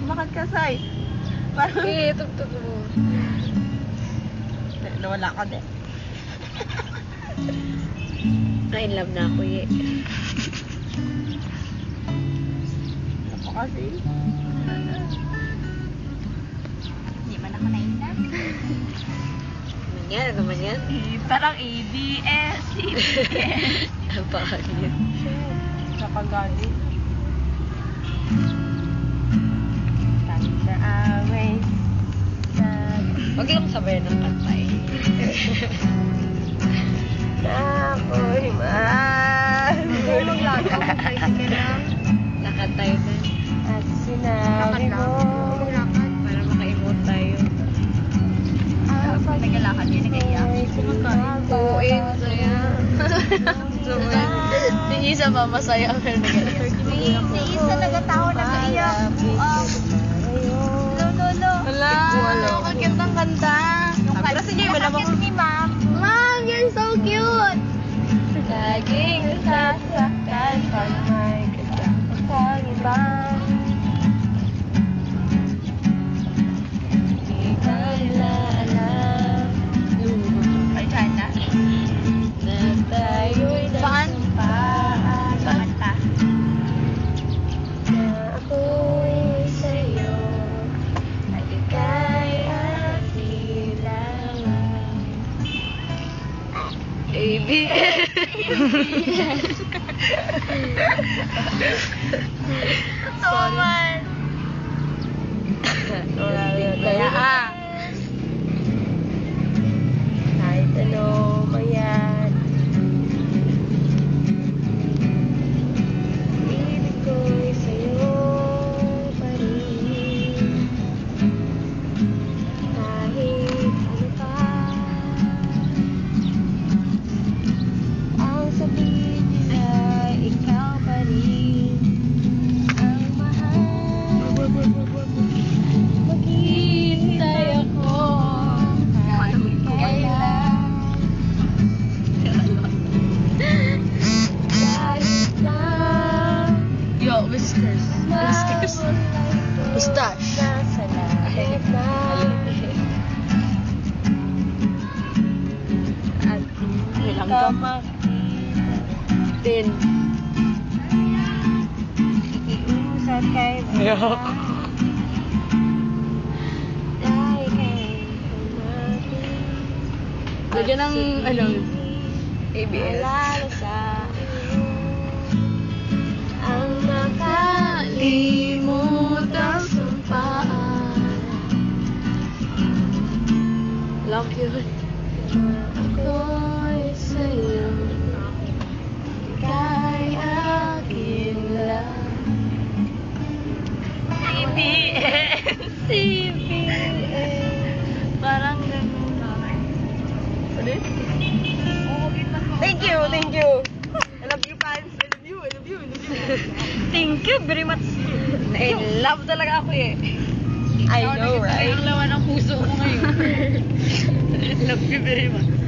Bakit ka, Sai? Parang... Eh, tugtog mo. Nawala ka din. In love na ako eh. Ako kasi. Hindi man ako na-inlove. Ano naman yan? Parang ABS, ABS. Ang pangit. Nakagalit. Thunder always. Huwag lang sabayan ng kanta eh. Na ako'y mahal. Maglakaw mo kayo sige lang. Lakad tayo na. At sinabi mo. Maglakad. Para maka-emote tayo. Pag naglalakad yun, nag-iyak. Oo eh, masaya. So, yung isa ba masaya pero nag-iyak. Sa isa nagatawa, nag-iyak. No. Wala, kakitang kanta. Pero sige, malabang ko. Ni Ma'am. Mom, you're so cute! Laging nasasaktan pag may kasama kang iba. Di ka nila alam. Ay, dyan na. Na tayo'y nagsampaan. Saan pa? Na ako'y sa'yo. At ika'y aking lamang. ABS. Totoo man. Kaya kahit ano mangyari, ibig ko'y sa'yo pa rin. Kahit ano pa ang sabihin nila, ikaw pa rin ang mahal. Maghihintay ako kahit kailan. Kahit lang Yo, whiskers. Whiskers. Mustache. nasa langit na. At hindi Ilang ka to? makita. 10. Ikiusap kay Yuck. dahil kay kumapit. Lagyan ng, ano, ABS. Alala sa iyo ang makalimut ang sumpaan. Love you. Na ako'y sa'yo, ika'y akin lang. CBS. Parang ganun. Ulit? Thank you. I love you, fans. I love you. Thank you very much. In love talaga ako eh. I know, right? Ang lawan ng puso ko ngayon. Love you very much.